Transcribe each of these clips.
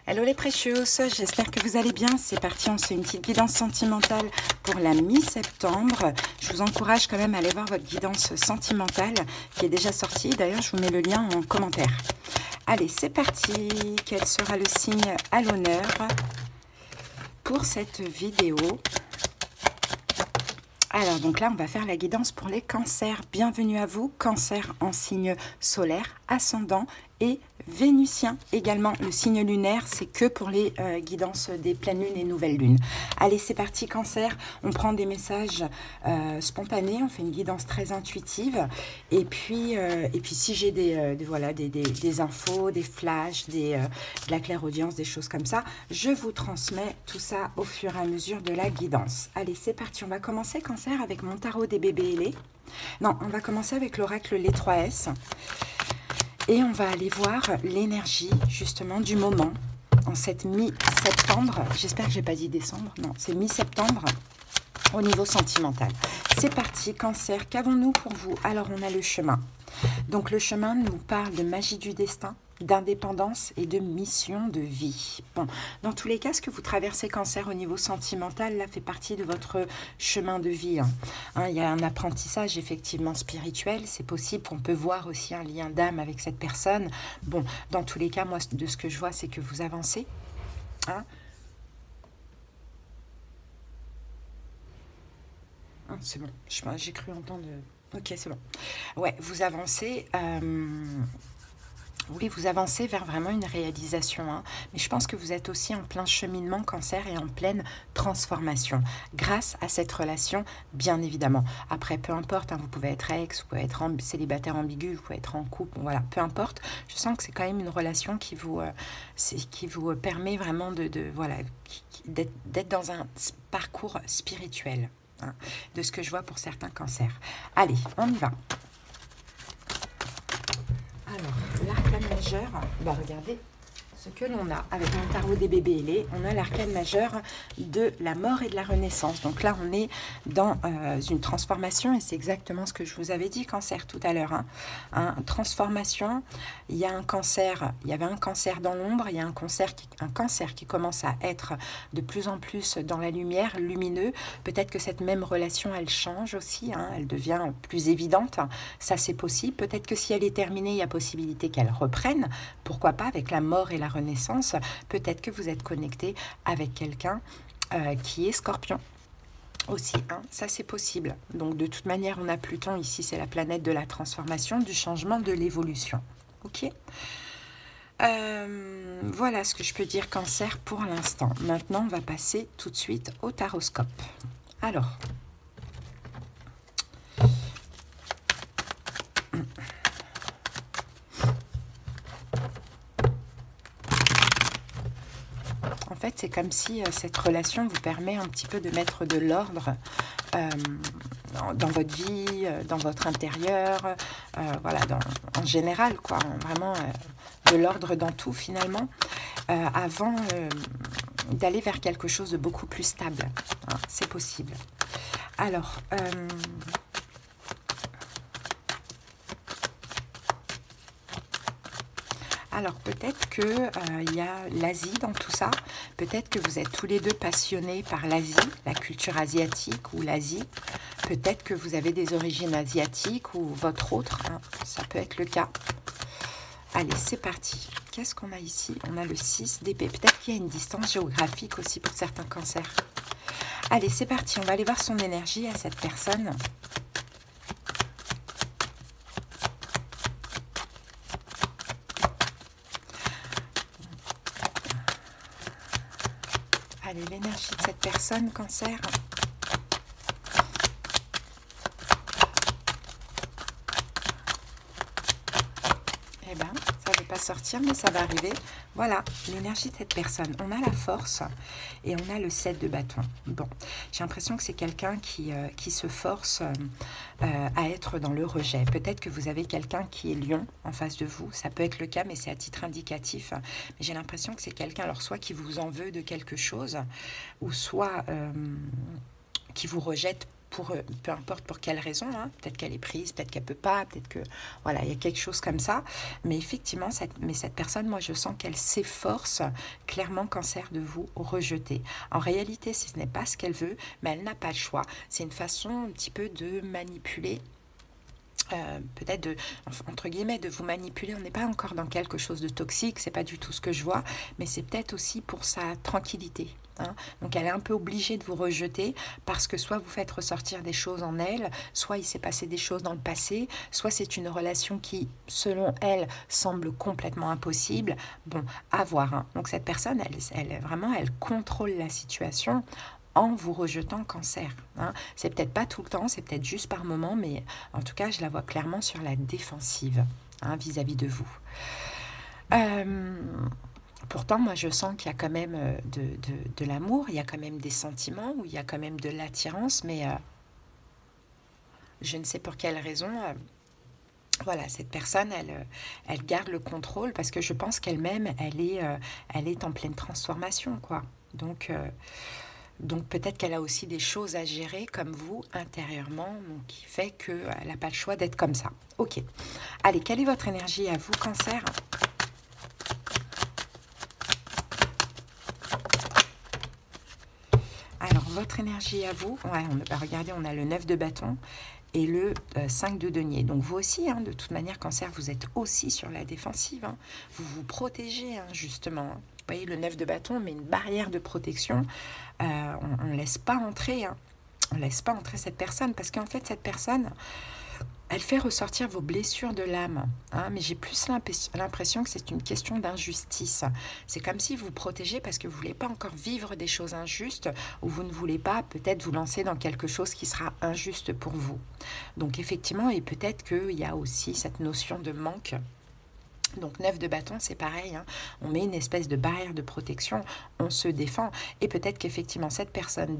Hello les précieuses, j'espère que vous allez bien. C'est parti, on se fait une petite guidance sentimentale pour la mi-septembre. Je vous encourage quand même à aller voir votre guidance sentimentale qui est déjà sortie. D'ailleurs, je vous mets le lien en commentaire. Allez, c'est parti. Quel sera le signe à l'honneur pour cette vidéo? Alors, donc là, on va faire la guidance pour les cancers. Bienvenue à vous, cancer en signe solaire, ascendant et vénusien. Également, le signe lunaire, c'est que pour les guidances des pleines lunes et nouvelles lunes. Allez, c'est parti, cancer. On prend des messages spontanés, on fait une guidance très intuitive. Et puis si j'ai des infos, des flashs, de la clairaudience, des choses comme ça, je vous transmets tout ça au fur et à mesure de la guidance. Allez, c'est parti. On va commencer, cancer, avec mon tarot des bébés ailés. Non, on va commencer avec l'oracle Les 3S. Et on va aller voir l'énergie, justement, du moment, en cette mi-septembre. J'espère que je n'ai pas dit décembre. Non, c'est mi-septembre, au niveau sentimental. C'est parti, cancer. Qu'avons-nous pour vous? Alors, on a le chemin. Donc, le chemin nous parle de magie du destin, d'indépendance et de mission de vie. Bon, dans tous les cas, ce que vous traversez, cancer, au niveau sentimental, là, fait partie de votre chemin de vie. Il y a un apprentissage, effectivement, spirituel. C'est possible qu'on peut voir aussi un lien d'âme avec cette personne. Bon, dans tous les cas, moi, de ce que je vois, c'est que vous avancez. C'est bon, j'ai cru entendre... Ok, c'est bon. Ouais, vous avancez... Oui, vous avancez vers vraiment une réalisation, mais je pense que vous êtes aussi en plein cheminement, cancer, et en pleine transformation, grâce à cette relation, bien évidemment. Après, peu importe, vous pouvez être ex, vous pouvez être célibataire ambigu, vous pouvez être en couple, voilà, peu importe. Je sens que c'est quand même une relation qui vous permet vraiment d'être dans un parcours spirituel, de ce que je vois pour certains cancers. Allez, on y va. Alors, l'arcane majeur, regardez ce que l'on a avec mon tarot des bébés ailés. On a l'arcane majeur de la mort et de la renaissance. Donc là, on est dans une transformation et c'est exactement ce que je vous avais dit, cancer, tout à l'heure. Transformation, il y a un cancer, il y avait un cancer dans l'ombre, il y a un cancer qui commence à être de plus en plus dans la lumière, lumineux. Peut-être que cette même relation, elle change aussi, elle devient plus évidente. Ça, c'est possible. Peut-être que si elle est terminée, il y a possibilité qu'elle reprenne. Pourquoi pas, avec la mort et la renaissance, peut-être que vous êtes connecté avec quelqu'un qui est Scorpion aussi, ça c'est possible. Donc de toute manière, on a Pluton ici, c'est la planète de la transformation, du changement, de l'évolution. Ok, voilà ce que je peux dire, cancer, pour l'instant. Maintenant, on va passer tout de suite au taroscope. Alors, en fait, c'est comme si cette relation vous permet un petit peu de mettre de l'ordre dans votre vie, dans votre intérieur, voilà, en général, quoi, vraiment de l'ordre dans tout finalement, avant d'aller vers quelque chose de beaucoup plus stable. C'est possible. Alors, peut-être qu'il y a l'Asie dans tout ça. Peut-être que vous êtes tous les deux passionnés par l'Asie, la culture asiatique ou l'Asie. Peut-être que vous avez des origines asiatiques ou votre autre. Ça peut être le cas. Allez, c'est parti. Qu'est-ce qu'on a ici? On a le 6 d'épée. Peut-être qu'il y a une distance géographique aussi pour certains cancers. Allez, c'est parti. On va aller voir son énergie à cette personne. Allez, l'énergie de cette personne, cancer. Eh bien, ça ne veut pas sortir, mais ça va arriver. Voilà, l'énergie de cette personne. On a la force et on a le 7 de bâton. Bon, j'ai l'impression que c'est quelqu'un qui se force à être dans le rejet. Peut-être que vous avez quelqu'un qui est lion en face de vous. Ça peut être le cas, mais c'est à titre indicatif. Mais j'ai l'impression que c'est quelqu'un, alors soit qui vous en veut de quelque chose, ou soit qui vous rejette peu importe pour quelle raison, hein. Peut-être qu'elle est prise, peut-être qu'elle peut pas, peut-être que voilà, il y a quelque chose comme ça. Mais effectivement, cette personne, moi je sens qu'elle s'efforce clairement, Cancer, de vous rejeter. En réalité, ce n'est pas ce qu'elle veut, mais elle n'a pas le choix. C'est une façon un petit peu de manipuler. Peut-être entre guillemets de vous manipuler. On n'est pas encore dans quelque chose de toxique, c'est pas du tout ce que je vois, mais c'est peut-être aussi pour sa tranquillité, hein. Donc elle est un peu obligée de vous rejeter parce que soit vous faites ressortir des choses en elle, soit il s'est passé des choses dans le passé, soit c'est une relation qui, selon elle, semble complètement impossible. Bon, à voir, hein. Donc cette personne, elle contrôle la situation en vous rejetant, Cancer, hein. C'est peut-être pas tout le temps, c'est peut-être juste par moment, mais en tout cas, je la vois clairement sur la défensive, hein, vis-à-vis de vous. Pourtant, moi, je sens qu'il y a quand même de l'amour, il y a quand même des sentiments, ou il y a quand même de l'attirance, mais je ne sais pour quelle raison... voilà, cette personne, elle garde le contrôle parce que je pense qu'elle-même, elle est en pleine transformation, quoi. Donc peut-être qu'elle a aussi des choses à gérer comme vous intérieurement, donc qui fait qu'elle n'a pas le choix d'être comme ça. Ok. Allez, quelle est votre énergie à vous, Cancer? Alors, votre énergie à vous, ouais, regardez, on a le 9 de bâton et le 5 de denier. Donc vous aussi, hein, de toute manière, Cancer, vous êtes aussi sur la défensive, hein. Vous vous protégez, hein, justement, hein. Vous voyez, le 9 de bâton met une barrière de protection. On ne laisse pas entrer, hein. On ne laisse pas entrer cette personne parce qu'en fait, cette personne, elle fait ressortir vos blessures de l'âme, hein, mais j'ai plus l'impression que c'est une question d'injustice. C'est comme si vous vous protégez parce que vous ne voulez pas encore vivre des choses injustes ou vous ne voulez pas peut-être vous lancer dans quelque chose qui sera injuste pour vous. Donc effectivement, et peut-être qu'il y a aussi cette notion de manque. Donc 9 de bâton, c'est pareil, hein. On met une espèce de barrière de protection, on se défend. Et peut-être qu'effectivement, cette personne,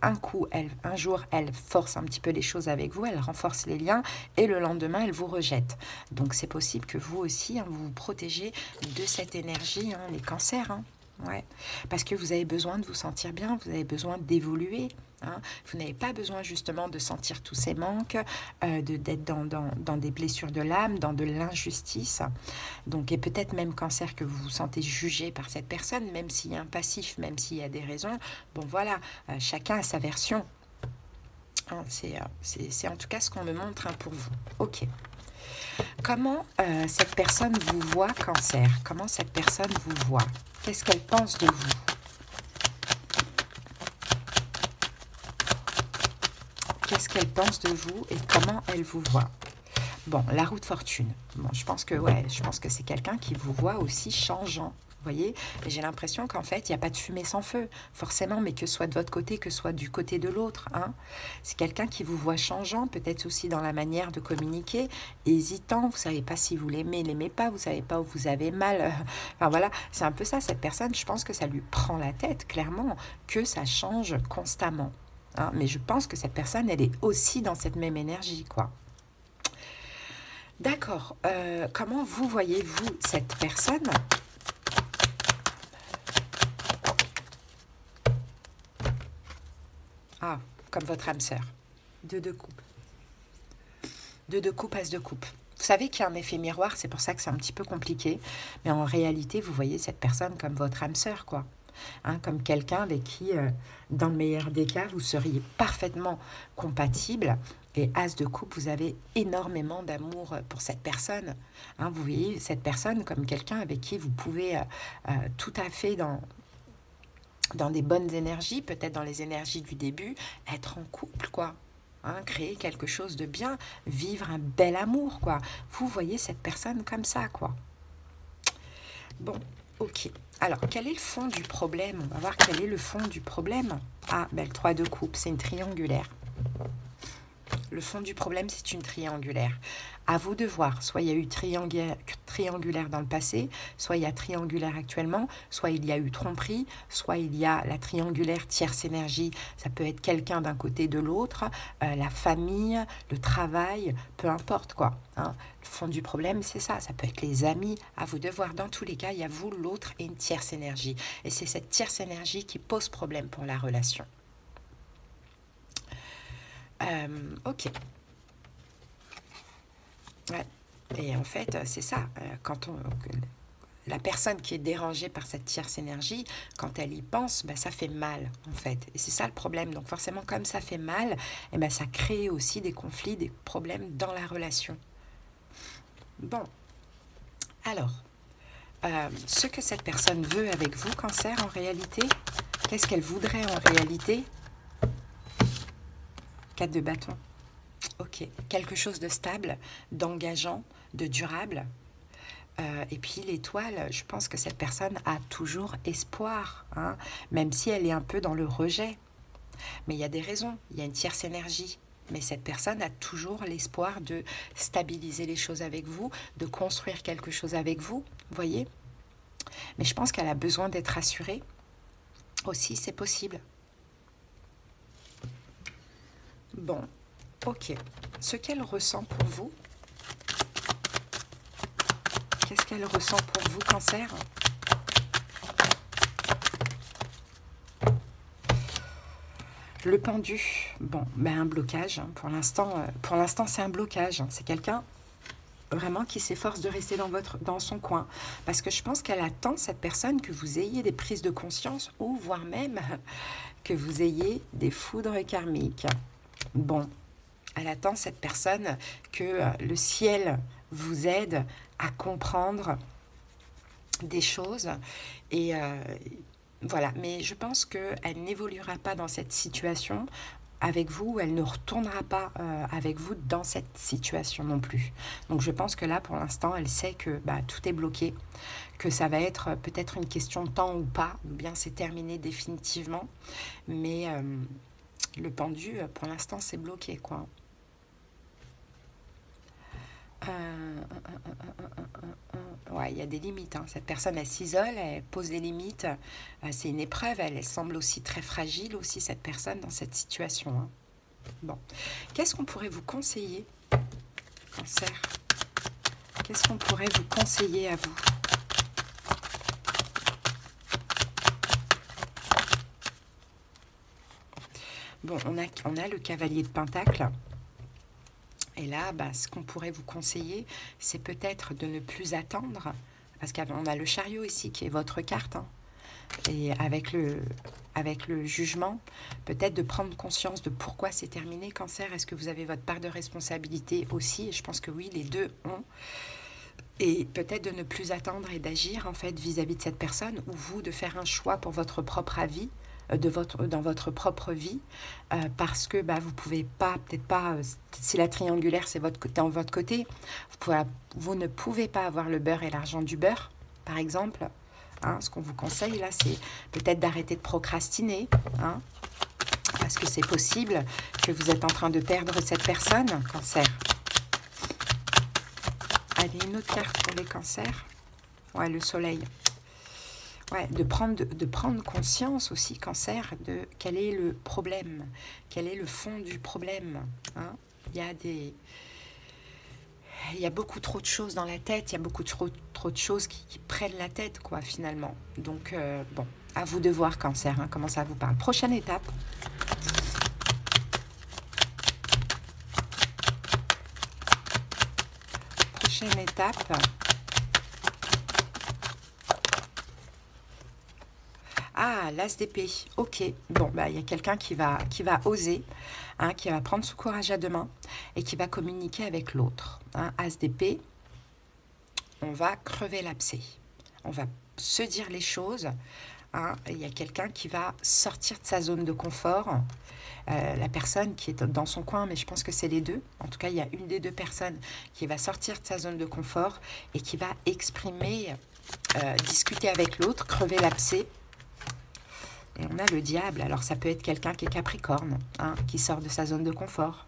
un jour, elle force un petit peu les choses avec vous, elle renforce les liens, et le lendemain, elle vous rejette. Donc c'est possible que vous aussi, hein, vous vous protégez de cette énergie, hein, les cancers, hein. Ouais, parce que vous avez besoin de vous sentir bien, vous avez besoin d'évoluer, hein. Vous n'avez pas besoin justement de sentir tous ces manques, d'être dans des blessures de l'âme, dans de l'injustice. Donc, et peut-être même, Cancer, que vous vous sentez jugé par cette personne, même s'il y a un passif, même s'il y a des raisons. Bon, voilà, chacun a sa version, hein. C'est en tout cas ce qu'on me montre, hein, pour vous. Ok. Comment cette personne vous voit, Cancer? Comment cette personne vous voit? Qu'est-ce qu'elle pense de vous? Qu'est-ce qu'elle pense de vous et comment elle vous voit? Bon, la roue de fortune. Bon, je pense que c'est quelqu'un qui vous voit aussi changeant. Vous voyez, j'ai l'impression qu'en fait, il n'y a pas de fumée sans feu, forcément, mais que ce soit de votre côté, que ce soit du côté de l'autre, hein. C'est quelqu'un qui vous voit changeant, peut-être aussi dans la manière de communiquer, hésitant, vous ne savez pas si vous l'aimez pas, vous ne savez pas où vous avez mal. Enfin voilà, c'est un peu ça, cette personne, je pense que ça lui prend la tête, clairement, que ça change constamment, hein. Mais je pense que cette personne, elle est aussi dans cette même énergie, quoi. D'accord, comment vous voyez-vous cette personne ? Ah, comme votre âme sœur. Deux de coupe. Deux de coupe, as de coupe. Vous savez qu'il y a un effet miroir, c'est pour ça que c'est un petit peu compliqué. Mais en réalité, vous voyez cette personne comme votre âme sœur, quoi. Hein, comme quelqu'un avec qui, dans le meilleur des cas, vous seriez parfaitement compatible. Et as de coupe, vous avez énormément d'amour pour cette personne. Hein, vous voyez cette personne comme quelqu'un avec qui vous pouvez tout à fait dans des bonnes énergies, peut-être dans les énergies du début, être en couple, quoi. Hein, créer quelque chose de bien, vivre un bel amour, quoi. Vous voyez cette personne comme ça, quoi. Bon, ok. Alors, quel est le fond du problème? On va voir quel est le fond du problème. Ah, ben, le 3 de coupe, c'est une triangulaire. Le fond du problème, c'est une triangulaire. À vous de voir, soit il y a eu triangulaire dans le passé, soit il y a triangulaire actuellement, soit il y a eu tromperie, soit il y a la triangulaire tierce énergie. Ça peut être quelqu'un d'un côté de l'autre, la famille, le travail, peu importe quoi. Hein. Le fond du problème, c'est ça. Ça peut être les amis. À vous de voir. Dans tous les cas, il y a vous, l'autre et une tierce énergie. Et c'est cette tierce énergie qui pose problème pour la relation. Ok. Ouais. Et en fait, c'est ça. Quand la personne qui est dérangée par cette tierce énergie, quand elle y pense, ben, ça fait mal, en fait. Et c'est ça le problème. Donc forcément, comme ça fait mal, eh ben, ça crée aussi des conflits, des problèmes dans la relation. Bon. Alors, ce que cette personne veut avec vous, Cancer, en réalité, qu'est-ce qu'elle voudrait en réalité? 4 de bâton. Ok. Quelque chose de stable, d'engageant, de durable. Et puis l'étoile, je pense que cette personne a toujours espoir, hein, même si elle est un peu dans le rejet. Mais il y a des raisons, il y a une tierce énergie. Mais cette personne a toujours l'espoir de stabiliser les choses avec vous, de construire quelque chose avec vous, voyez? Mais je pense qu'elle a besoin d'être rassurée. Aussi, c'est possible. Bon, ok. Ce qu'elle ressent pour vous, qu'est-ce qu'elle ressent pour vous, Cancer? Le pendu, bon, ben un blocage. Hein. Pour l'instant, c'est un blocage. Hein. C'est quelqu'un vraiment qui s'efforce de rester dans son coin. Parce que je pense qu'elle attend, cette personne, que vous ayez des prises de conscience ou voire même que vous ayez des foudres karmiques. Bon, elle attend, cette personne, que le ciel vous aide à comprendre des choses et voilà, mais je pense qu'elle n'évoluera pas dans cette situation avec vous, elle ne retournera pas avec vous dans cette situation non plus. Donc je pense que là, pour l'instant, elle sait que bah, tout est bloqué, que ça va être peut-être une question de temps ou pas, ou bien c'est terminé définitivement, mais le pendu, pour l'instant, c'est bloqué, quoi. Ouais, il y a des limites. Hein. Cette personne, elle s'isole, elle pose des limites. C'est une épreuve. Elle semble aussi très fragile, aussi, cette personne, dans cette situation. Hein. Bon. Qu'est-ce qu'on pourrait vous conseiller, Cancer? Qu'est-ce qu'on pourrait vous conseiller à vous? Bon, on a le cavalier de Pentacle. Et là, bah, ce qu'on pourrait vous conseiller, c'est peut-être de ne plus attendre, parce qu'on a le chariot ici, qui est votre carte, hein, et avec le jugement, peut-être de prendre conscience de pourquoi c'est terminé, Cancer. Est-ce que vous avez votre part de responsabilité aussi? Et je pense que oui, les deux ont. Et peut-être de ne plus attendre et d'agir, en fait, vis-à-vis de cette personne, ou vous, de faire un choix pour votre propre avis, dans votre propre vie, parce que bah, vous pouvez pas, peut-être pas, si la triangulaire c'est dans votre côté, vous ne pouvez pas avoir le beurre et l'argent du beurre, par exemple. Hein, ce qu'on vous conseille là, c'est peut-être d'arrêter de procrastiner, hein, parce que c'est possible que vous êtes en train de perdre cette personne, Cancer. Allez, une autre carte pour les cancers. Ouais, le soleil. Ouais, de prendre conscience aussi, Cancer, de quel est le problème, quel est le fond du problème. Hein. Il y a beaucoup trop de choses dans la tête, il y a beaucoup trop de choses qui prennent la tête, quoi, finalement. Donc, bon, à vous de voir, Cancer, hein, comment ça vous parle. Prochaine étape. Prochaine étape. Ah, l'as d'épée. Ok. Bon, bah, il y a quelqu'un qui va oser, hein, qui va prendre son courage à deux mains et qui va communiquer avec l'autre. Hein. As d'épée, on va crever l'abcès. On va se dire les choses. Hein. Il y a quelqu'un qui va sortir de sa zone de confort. La personne qui est dans son coin, mais je pense que c'est les deux. En tout cas, il y a une des deux personnes qui va sortir de sa zone de confort et qui va exprimer, discuter avec l'autre, crever l'abcès. Et on a le diable, alors ça peut être quelqu'un qui est Capricorne, hein, qui sort de sa zone de confort.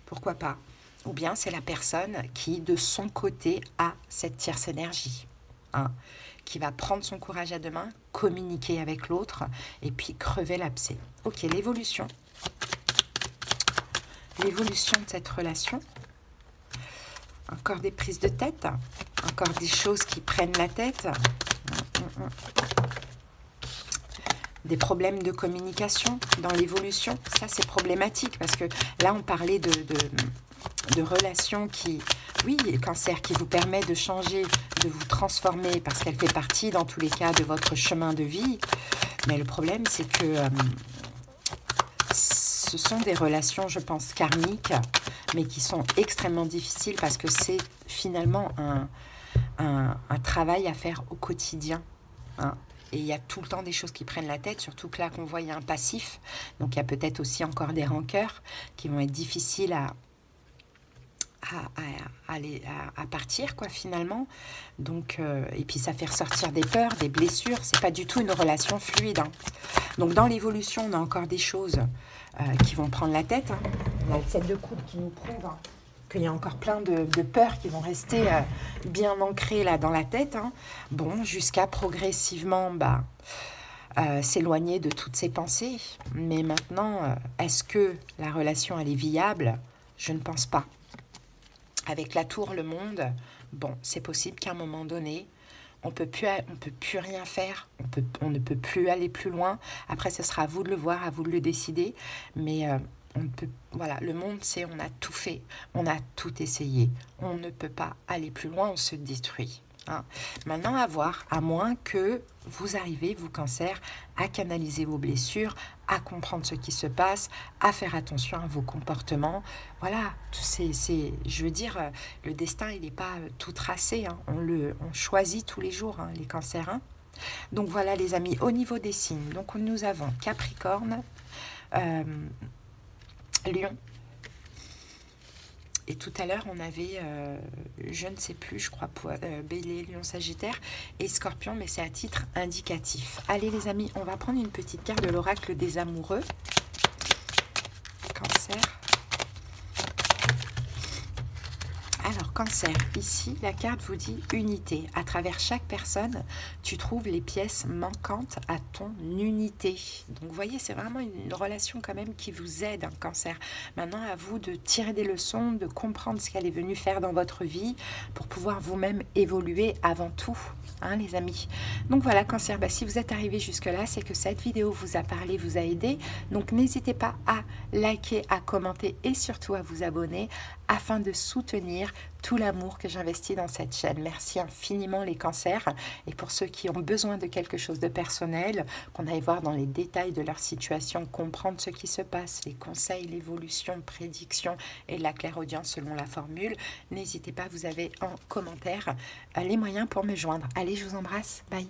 Pourquoi pas? Ou bien c'est la personne qui, de son côté, a cette tierce énergie, hein, qui va prendre son courage à deux mains, communiquer avec l'autre, et puis crever l'abcès. Ok, l'évolution. L'évolution de cette relation. Encore des prises de tête, encore des choses qui prennent la tête. des problèmes de communication dans l'évolution. Ça, c'est problématique parce que là, on parlait de relations qui, oui, Cancer, qui vous permet de changer, de vous transformer parce qu'elle fait partie, dans tous les cas, de votre chemin de vie. Mais le problème, c'est que ce sont des relations, je pense, karmiques, mais qui sont extrêmement difficiles parce que c'est finalement un travail à faire au quotidien. Hein. Et il y a tout le temps des choses qui prennent la tête, surtout que là qu'on voit, il y a un passif. Donc il y a peut-être aussi encore des rancœurs qui vont être difficiles à partir, quoi, finalement. Donc, et puis ça fait ressortir des peurs, des blessures. C'est pas du tout une relation fluide. Hein. Donc dans l'évolution, on a encore des choses qui vont prendre la tête. Hein. On a le 7 de coupe qui nous prouve qu'il y a encore plein de peurs qui vont rester bien ancrées là dans la tête. Hein. Bon, jusqu'à progressivement s'éloigner de toutes ces pensées. Mais maintenant, est-ce que la relation, elle est viable? Je ne pense pas. Avec la tour, le monde, bon, c'est possible qu'à un moment donné, on peut plus rien faire, on ne peut plus aller plus loin. Après, ce sera à vous de le voir, à vous de le décider. Mais on peut, voilà, le monde, c'est on a tout fait, on a tout essayé. On ne peut pas aller plus loin, on se détruit. Hein. Maintenant, à voir, à moins que vous arrivez, vous Cancer, à canaliser vos blessures, à comprendre ce qui se passe, à faire attention à vos comportements. Voilà, je veux dire, le destin, il n'est pas tout tracé. Hein. On choisit tous les jours, hein, les Cancers. Hein. Donc voilà, les amis, au niveau des signes, donc nous avons Capricorne, Lion. Et tout à l'heure, on avait, je ne sais plus, je crois, Bélier, Lion, Sagittaire et Scorpion, mais c'est à titre indicatif. Allez les amis, on va prendre une petite carte de l'oracle des amoureux. Cancer. Alors, Cancer, ici, la carte vous dit unité. À travers chaque personne, tu trouves les pièces manquantes à ton unité. Donc, vous voyez, c'est vraiment une relation quand même qui vous aide, hein, Cancer. Maintenant, à vous de tirer des leçons, de comprendre ce qu'elle est venue faire dans votre vie pour pouvoir vous-même évoluer avant tout, hein, les amis. Donc, voilà, Cancer, si vous êtes arrivé jusque-là, c'est que cette vidéo vous a parlé, vous a aidé. Donc, n'hésitez pas à liker, à commenter et surtout à vous abonner afin de soutenir tout l'amour que j'investis dans cette chaîne. Merci infiniment les Cancers. Et pour ceux qui ont besoin de quelque chose de personnel, qu'on aille voir dans les détails de leur situation, comprendre ce qui se passe, les conseils, l'évolution, prédiction et la clairaudience selon la formule, n'hésitez pas, vous avez en commentaire les moyens pour me joindre. Allez, je vous embrasse. Bye.